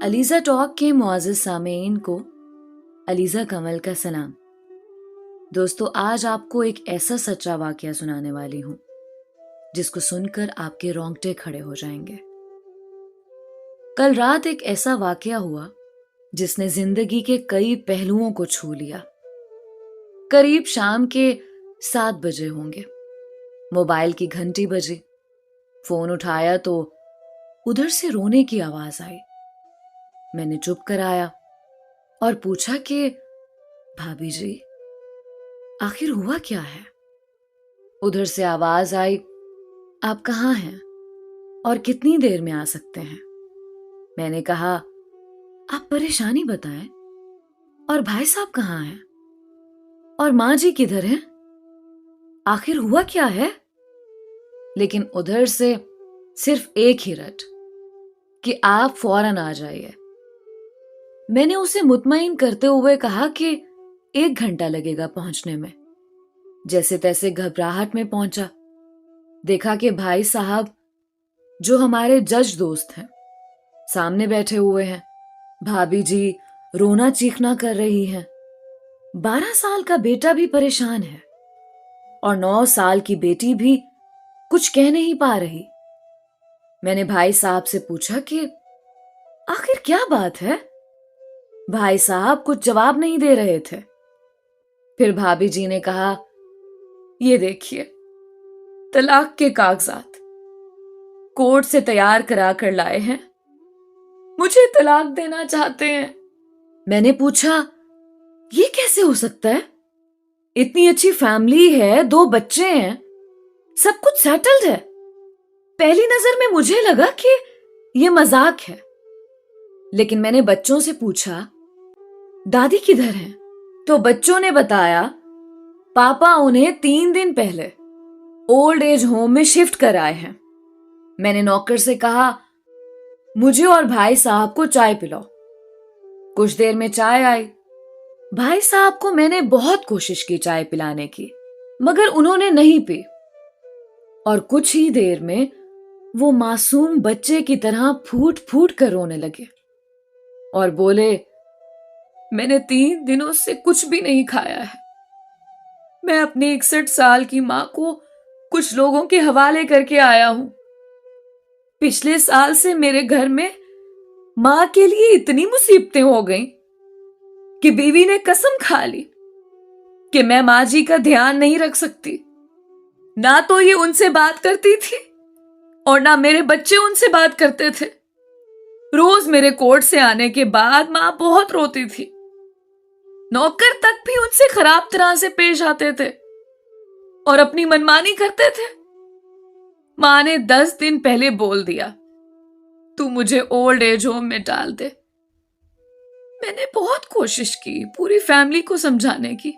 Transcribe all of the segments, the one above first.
Aliza talk के मुआज़िज़ सामीन को अलीज़ा कमल का सलाम। दोस्तों, आज आपको एक ऐसा सच्चा वाक़या सुनाने वाली हूँ जिसको सुनकर आपके रोंगटे खड़े हो जाएंगे। कल रात एक ऐसा वाक़या हुआ जिसने जिंदगी के कई पहलुओं को छू लिया। करीब शाम के 7 बजे होंगे। मोबाइल की घंटी बजी। फोन उठाया तो उधर से रोने की आवाज आई। मैंने चुप कराया और पूछा कि भाभी जी, आखिर हुआ क्या है? उधर से आवाज आई, आप कहाँ हैं और कितनी देर में आ सकते हैं? मैंने कहा, आप परेशानी बताएं, और भाई साहब कहाँ हैं और माँ जी किधर हैं? आखिर हुआ क्या है? लेकिन उधर से सिर्फ एक ही रट कि आप फौरन आ जाइए। मैंने उसे मुतमईन करते हुए कहा कि 1 घंटा लगेगा पहुंचने में। जैसे तैसे घबराहट में पहुंचा। देखा कि भाई साहब, जो हमारे जज दोस्त हैं, सामने बैठे हुए हैं। भाभी जी रोना चीखना कर रही हैं। 12 साल का बेटा भी परेशान है और 9 साल की बेटी भी कुछ कह नहीं पा रही। मैंने भाई साहब से पूछा कि आखिर क्या बात है? भाई साहब कुछ जवाब नहीं दे रहे थे। फिर भाभी जी ने कहा, ये देखिए, तलाक के कागजात कोर्ट से तैयार करा कर लाए हैं। मुझे तलाक देना चाहते हैं। मैंने पूछा, ये कैसे हो सकता है? इतनी अच्छी फैमिली है, 2 बच्चे हैं, सब कुछ सेटल्ड है। पहली नजर में मुझे लगा कि ये मजाक है। लेकिन मैंने बच्चों से पूछा, दादी किधर हैं? तो बच्चों ने बताया, पापा उन्हें 3 दिन पहले ओल्ड एज होम में शिफ्ट कराए हैं। मैंने नौकर से कहा, मुझे और भाई साहब को चाय पिलाओ। कुछ देर में चाय आई। भाई साहब को मैंने बहुत कोशिश की चाय पिलाने की, मगर उन्होंने नहीं पी। और कुछ ही देर में वो मासूम बच्चे की तरह फूट फूट कर रोने लगे और बोले, मैंने 3 दिनों से कुछ भी नहीं खाया है। मैं अपनी 61 साल की मां को कुछ लोगों के हवाले करके आया हूं। पिछले साल से मेरे घर में मां के लिए इतनी मुसीबतें हो गईं कि बीवी ने कसम खा ली कि मैं मां जी का ध्यान नहीं रख सकती। ना तो ये उनसे बात करती थी और ना मेरे बच्चे उनसे बात करते थे। रोज मेरे कोर्ट से आने के बाद मां बहुत रोती थी। नौकर तक भी उनसे खराब तरह से पेश आते थे और अपनी मनमानी करते थे। मां ने 10 दिन पहले बोल दिया, तू मुझे ओल्ड एज होम में डाल दे। मैंने बहुत कोशिश की पूरी फैमिली को समझाने की,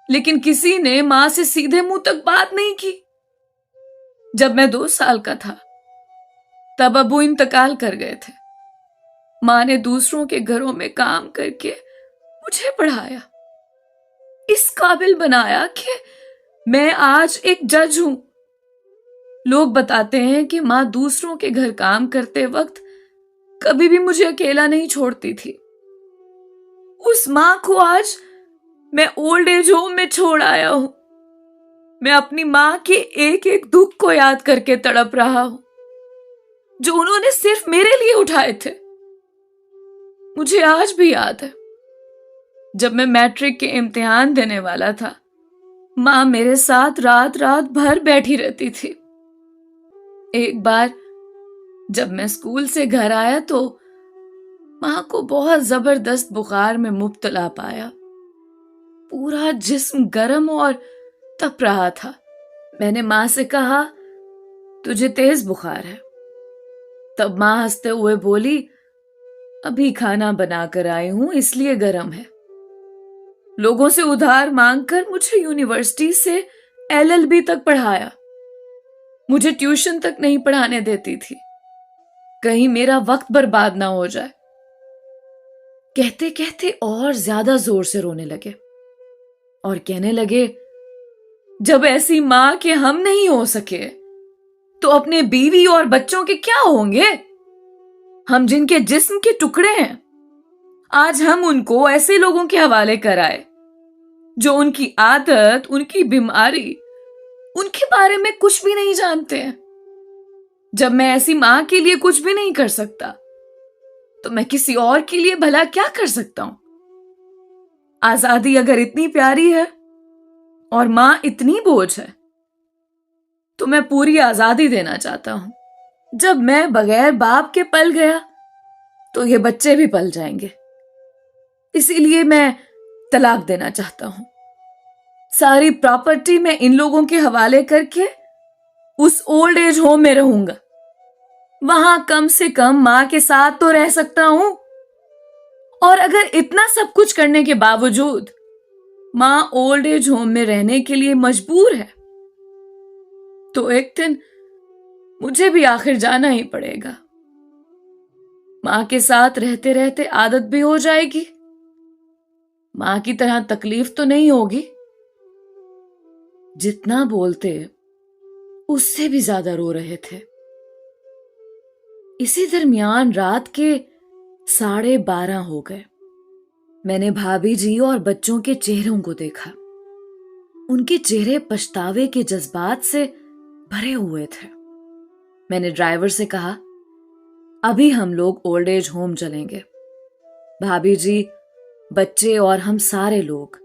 लेकिन किसी ने मां से सीधे मुंह तक बात नहीं की। जब मैं 2 साल का था तब अबू इंतकाल कर गए थे। मां ने दूसरों के घरों में काम करके मुझे पढ़ाया, इस काबिल बनाया कि मैं आज एक जज हूं। लोग बताते हैं कि मां दूसरों के घर काम करते वक्त कभी भी मुझे अकेला नहीं छोड़ती थी। उस मां को आज मैं ओल्ड एज होम में छोड़ आया हूं। मैं अपनी मां के एक एक दुख को याद करके तड़प रहा हूं, जो उन्होंने सिर्फ मेरे लिए उठाए थे। मुझे आज भी याद है, जब मैं मैट्रिक के इम्तिहान देने वाला था, मां मेरे साथ रात रात भर बैठी रहती थी। एक बार जब मैं स्कूल से घर आया तो मां को बहुत जबरदस्त बुखार में मुब्तला पाया। पूरा जिस्म गर्म और तप रहा था। मैंने मां से कहा, तुझे तेज बुखार है? तब मां हंसते हुए बोली, अभी खाना बनाकर आई हूं इसलिए गर्म है। लोगों से उधार मांगकर मुझे यूनिवर्सिटी से LLB तक पढ़ाया। मुझे ट्यूशन तक नहीं पढ़ाने देती थी, कहीं मेरा वक्त बर्बाद ना हो जाए। कहते कहते और ज्यादा जोर से रोने लगे और कहने लगे, जब ऐसी मां के हम नहीं हो सके तो अपने बीवी और बच्चों के क्या होंगे? हम जिनके जिस्म के टुकड़े हैं, आज हम उनको ऐसे लोगों के हवाले कराए जो उनकी आदत, उनकी बीमारी, उनके बारे में कुछ भी नहीं जानते हैं। जब मैं ऐसी मां के लिए कुछ भी नहीं कर सकता, तो मैं किसी और के लिए भला क्या कर सकता हूं? आजादी अगर इतनी प्यारी है और मां इतनी बोझ है, तो मैं पूरी आजादी देना चाहता हूं। जब मैं बगैर बाप के पल गया, तो ये बच्चे भी पल जाएंगे। इसीलिए मैं तलाक देना चाहता हूं। सारी प्रॉपर्टी मैं इन लोगों के हवाले करके उस ओल्ड एज होम में रहूंगा। वहां कम से कम मां के साथ तो रह सकता हूं। और अगर इतना सब कुछ करने के बावजूद मां ओल्ड एज होम में रहने के लिए मजबूर है, तो एक दिन मुझे भी आखिर जाना ही पड़ेगा। मां के साथ रहते रहते आदत भी हो जाएगी। मां की तरह तकलीफ तो नहीं होगी। जितना बोलते उससे भी ज्यादा रो रहे थे। इसी दरमियान रात के 12:30 हो गए। मैंने भाभी जी और बच्चों के चेहरों को देखा। उनके चेहरे पछतावे के जज्बात से भरे हुए थे। मैंने ड्राइवर से कहा, अभी हम लोग ओल्ड एज होम चलेंगे। भाभी जी, बच्चे और हम सारे लोग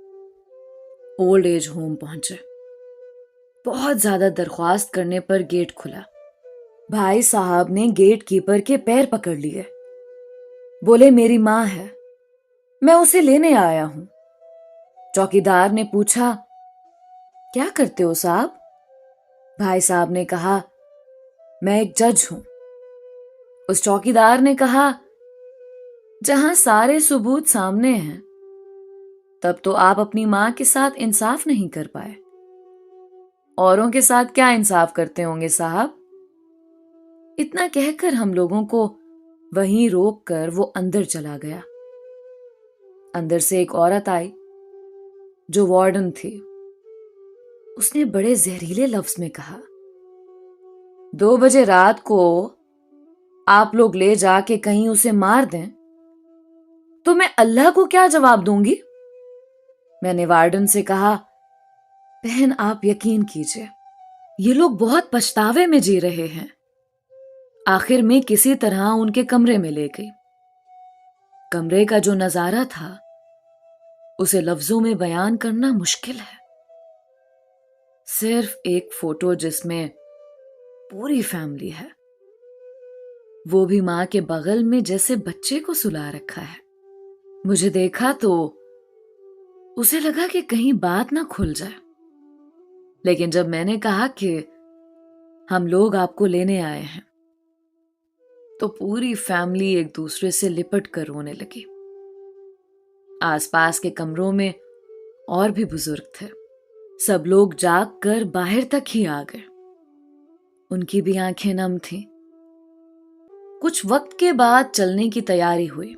ओल्ड एज होम पहुंचे। बहुत ज्यादा दरख्वास्त करने पर गेट खुला। भाई साहब ने गेट कीपर के पैर पकड़ लिए। बोले, मेरी मां है, मैं उसे लेने आया हूं। चौकीदार ने पूछा, क्या करते हो साहब? भाई साहब ने कहा, मैं एक जज हूं। उस चौकीदार ने कहा, जहां सारे सबूत सामने हैं, तब तो आप अपनी मां के साथ इंसाफ नहीं कर पाए। औरों के साथ क्या इंसाफ करते होंगे साहब? इतना कहकर हम लोगों को वहीं रोक कर वो अंदर चला गया। अंदर से एक औरत आई जो वार्डन थी। उसने बड़े जहरीले लफ्ज में कहा, 2 बजे रात को आप लोग ले जाके कहीं उसे मार दें तो मैं अल्लाह को क्या जवाब दूंगी? मैंने वार्डन से कहा, बहन आप यकीन कीजिए, ये लोग बहुत पछतावे में जी रहे हैं। आखिर में किसी तरह उनके कमरे में ले गई। कमरे का जो नजारा था उसे लफ्जों में बयान करना मुश्किल है। सिर्फ एक फोटो जिसमें पूरी फैमिली है, वो भी मां के बगल में जैसे बच्चे को सुला रखा है। मुझे देखा तो उसे लगा कि कहीं बात ना खुल जाए, लेकिन जब मैंने कहा कि हम लोग आपको लेने आए हैं, तो पूरी फैमिली एक दूसरे से लिपट कर रोने लगी। आसपास के कमरों में और भी बुजुर्ग थे। सब लोग जाग कर बाहर तक ही आ गए। उनकी भी आंखें नम थीं। कुछ वक्त के बाद चलने की तैयारी हुई।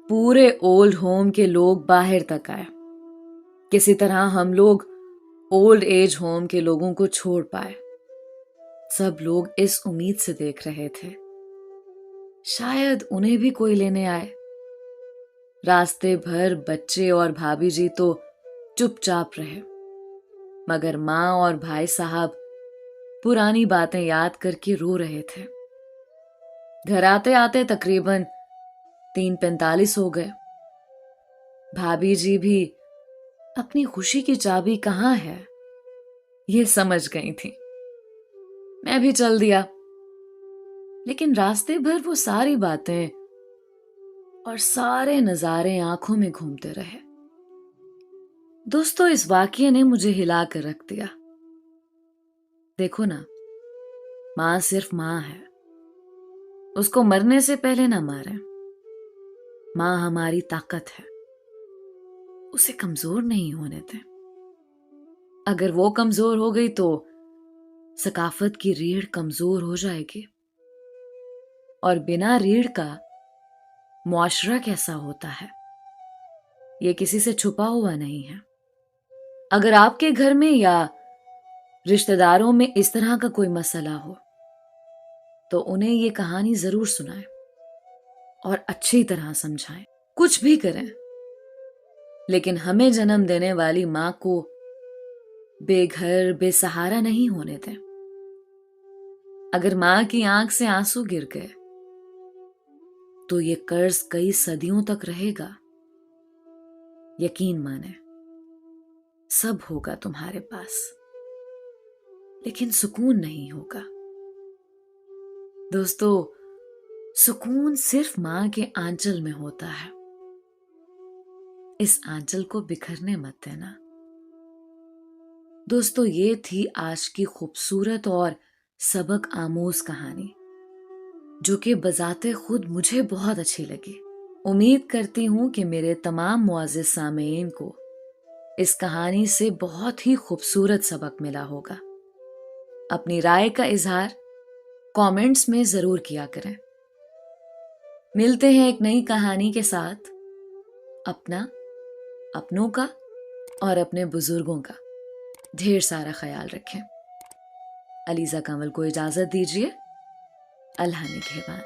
पूरे ओल्ड होम के लोग बाहर तक आए। किसी तरह हम लोग ओल्ड एज होम के लोगों को छोड़ पाए। सब लोग इस उम्मीद से देख रहे थे, शायद उन्हें भी कोई लेने आए। रास्ते भर बच्चे और भाभी जी तो चुपचाप रहे, मगर मां और भाई साहब पुरानी बातें याद करके रो रहे थे। घर आते आते तकरीबन 3:45 हो गए। भाभी जी भी अपनी खुशी की चाबी कहां है ये समझ गई थी। मैं भी चल दिया, लेकिन रास्ते भर वो सारी बातें और सारे नजारे आंखों में घूमते रहे। दोस्तों, इस वाकये ने मुझे हिला कर रख दिया। देखो ना, मां सिर्फ मां है, उसको मरने से पहले ना मारें। मां हमारी ताकत है, उसे कमजोर नहीं होने दें। अगर वो कमजोर हो गई तो सकाफत की रीढ़ कमजोर हो जाएगी, और बिना रीढ़ का मुआशरा कैसा होता है ये किसी से छुपा हुआ नहीं है। अगर आपके घर में या रिश्तेदारों में इस तरह का कोई मसला हो, तो उन्हें ये कहानी जरूर सुनाएं। और अच्छी तरह समझाएं, कुछ भी करें, लेकिन हमें जन्म देने वाली मां को बेघर बेसहारा नहीं होने दें। अगर मां की आंख से आंसू गिर गए तो ये कर्ज कई सदियों तक रहेगा। यकीन माने, सब होगा तुम्हारे पास, लेकिन सुकून नहीं होगा। दोस्तों, सुकून सिर्फ मां के आंचल में होता है। इस आंचल को बिखरने मत देना। दोस्तों, ये थी आज की खूबसूरत और सबक आमोज कहानी, जो कि बजाते खुद मुझे बहुत अच्छी लगी। उम्मीद करती हूं कि मेरे तमाम मुआज़िज़ सामीन को इस कहानी से बहुत ही खूबसूरत सबक मिला होगा। अपनी राय का इजहार कमेंट्स में जरूर किया करें। मिलते हैं एक नई कहानी के साथ। अपना, अपनों का और अपने बुजुर्गों का ढेर सारा ख्याल रखें। अलीज़ा कंवल को इजाजत दीजिए। अल्लाह निगहबान।